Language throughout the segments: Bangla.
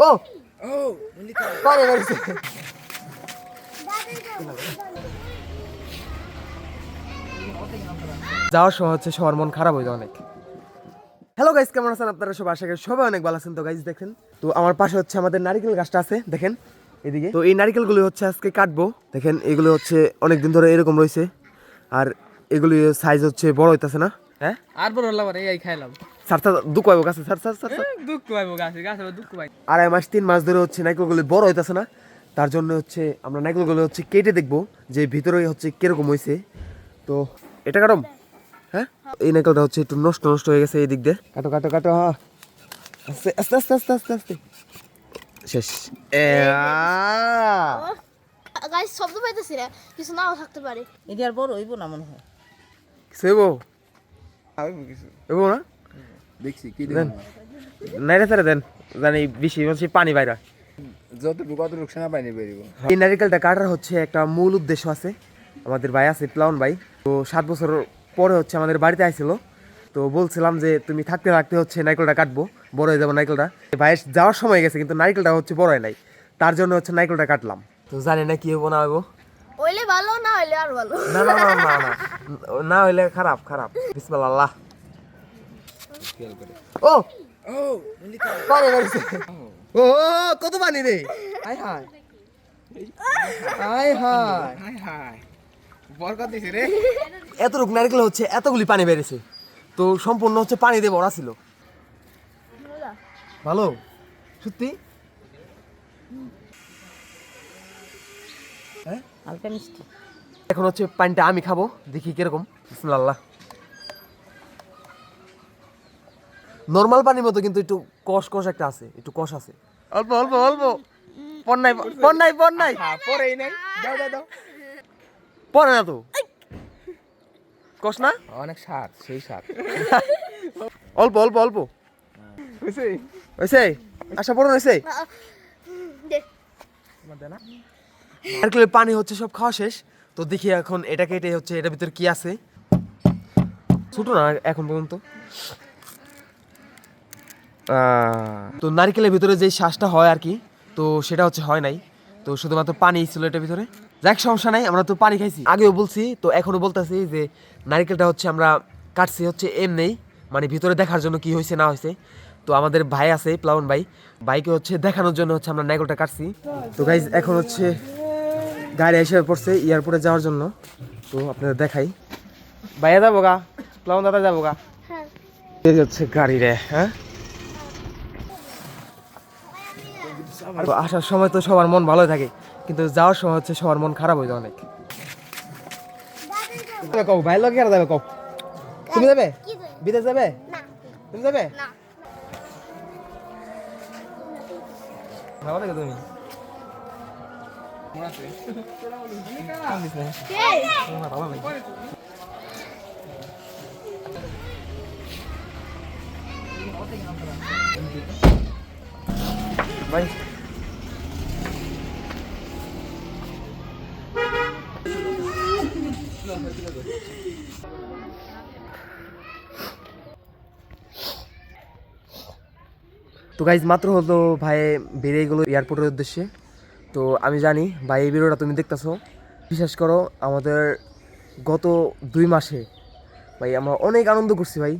ও পানি বেরিয়েছে। যাওয়ার সময় হচ্ছে সবার মন খারাপ হয়ে যায় অনেক। হ্যালো গাইস, কেমন আছেন আপনারা সবাই? আশা করি সবাই অনেক ভালো আছেন। তো গাইস দেখেন, তো আমার পাশে হচ্ছে আমাদের নারকেল গাছটা আছে, দেখেন এদিকে। তো এই নারকেলগুলো হচ্ছে আজকে কাটবো। দেখেন এগুলো হচ্ছে অনেকদিন ধরে এরকম রয়েছে, আর এগুলি সাইজ হচ্ছে বড় হইতাছে না। হ্যাঁ আর বড় হলাম আর এই খাইলাম স্যার স্যার দুঃখ পাইবো গাছে, স্যার স্যার স্যার দুঃখ পাইবো গাছে গাছে দুঃখ পাই। 2.5 মাস 3 মাস ধরে হচ্ছে নারকেলগুলো বড় হইতাছে না। তার জন্য হচ্ছে আমরা নারকেলগুলো হচ্ছে কেটে দেখবো যে ভিতরে হচ্ছে কিরকম হয়েছে। তো এটা কাটম। হ্যাঁ, এই নারকেলটা হচ্ছে একটু নষ্ট নষ্ট হয়ে গেছে এই দিক দিয়ে। কাটো কাটো কাটো, হ্যাঁ আস্তে আস্তে আস্তে আস্তে আস্তে আস্তে। শেষ। গাইস শব্দ পাইতেছি না, কিছু নাও থাকতে পারে। এটা আর বড় হইব না মনে হয়। সেবো এবো না দেখছি কি দেন, নাইরে তারে দেন, জানি বেশি বেশি পানি বাইরা। যতটুকু অতটুকু সেনা পাইনি বেরিব। এই নারিকেলটা কাটার হচ্ছে একটা মূল উদ্দেশ্য আছে। আমাদের ভাই আছে প্লাউন ভাই, তো 7 বছর পরে হচ্ছে আমাদের বাড়িতে আইছিল। তো বলছিলাম যে তুমি থাকতে থাকতে হচ্ছে নারিকেলটা কাটবো, বড় হয়ে যাবো নারিকেলটা। ভাইয়ের যাওয়ার সময় গেছে কিন্তু নারিকেলটা হচ্ছে বড় হয় নাই, তার জন্য হচ্ছে নারিকেলটা কাটলাম। তো জানি না কি হবো না হবো, হইলে ভালো, না হইলে আর ভালো। না না না না না, না হইলে খারাপ খারাপ। বিসমিল্লাহ আল্লাহ। ও ও পানি বেরিয়েছে। ও কত পানি রে, হাই হাই হাই হাই। হাই হাই বরকত দিছে রে। এতটুকু নারকেল হচ্ছে এতগুলি পানি বেরিয়েছে, তো সম্পূর্ণ হচ্ছে পানি দিয়ে ভরা ছিল। ভালো সত্যি। হালকা মিষ্টি। এখন হচ্ছে পানিটা আমি খাবো, দেখি কিরকম। বিসমিল্লাহ। নর্মাল পানির মতো কিন্তু একটু কষ কষ একটা আছে, একটু কষ আছে অল্প অল্প অল্প। পন্নাই পন্নাই পন্নাই পরেই নাই, দাও দাও দাও। পড়ে না তো, কষ না, অনেক স্বাদ, সেই স্বাদ। অল্প অল্প অল্প হইছে হয়েছে। আশা পড়ুন হয়েছে। দে নারকেলের পানি হচ্ছে সব খাওয়া শেষ। তো দেখি এখন এটা কেটে হচ্ছে এটার ভিতরে কি আছে। ছোট না এখন পর্যন্ত। তো নারকেলের ভিতরে যে শ্বাসটা হয় আর কি, তো সেটা হচ্ছে হয় নাই। তো শুধুমাত্র পানি ছিল এটার ভিতরে। যাক সমস্যা নাই, আমরা তো পানি খাইছি, আগেও বলছি তো এখনো বলতেছি যে নারকেলটা হচ্ছে আমরা কাটছি হচ্ছে এমনি, মানে ভিতরে দেখার জন্য কি হয়েছে না হয়েছে। তো আমাদের ভাই আছে প্লাউন ভাই, ভাইকে হচ্ছে দেখানোর জন্য হচ্ছে আমরা নারকেলটা কাটছি। তো গাইজ এখন হচ্ছে গাড়ি এসে পড়ছে এয়ারপোর্টে যাওয়ার জন্য। তো আপনাদের দেখাই, ভাইয়া যাবো গা, প্লাউন দাদা যাবো গা। হ্যাঁ এই হচ্ছে গাড়ি রে। হ্যাঁ, তো আসার সময় তো সবার মন ভালো থাকে, কিন্তু যাওয়ার সময় হচ্ছে সবার মন খারাপ হয়ে যায় অনেক। কও ভাই লোক আর যাবে, কও তুমি যাবে কি দেবে? বিদেশ যাবে, না তুমি যাবে না ভালো লাগে তুমি। ভাই তো গাইজ মাত্র হলো ভাই বেরিয়ে গেলো এয়ারপোর্টের উদ্দেশ্যে। তো আমি জানি ভাই এই ভিডিওটা তুমি দেখতেছো, বিশ্বাস করো আমাদের গত 2 মাসে ভাই আমরা অনেক আনন্দ করছি ভাই,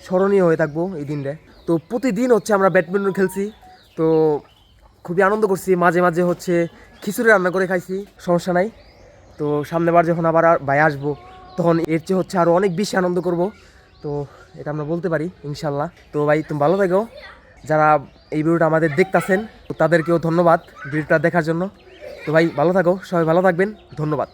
স্মরণীয় হয়ে থাকবো এই দিনটা। তো প্রতিদিন হচ্ছে আমরা ব্যাডমিন্টন খেলছি, তো খুবই আনন্দ করছি। মাঝে মাঝে হচ্ছে খিচুড়ি রান্না করে খাইছি, সমস্যা নাই। তো সামনেবার যখন আবার ভাই আসবো তখন এর চেয়ে হচ্ছে আরও অনেক বেশি আনন্দ করব, তো এটা আমরা বলতে পারি ইনশাল্লাহ। তো ভাই তুমি ভালো থাকো, যারা এই ভিডিওটা আমাদের দেখতেছেন তাদেরকেও ধন্যবাদ ভিডিওটা দেখার জন্য। তো ভাই ভালো থাকো, সবাই ভালো থাকবেন, ধন্যবাদ।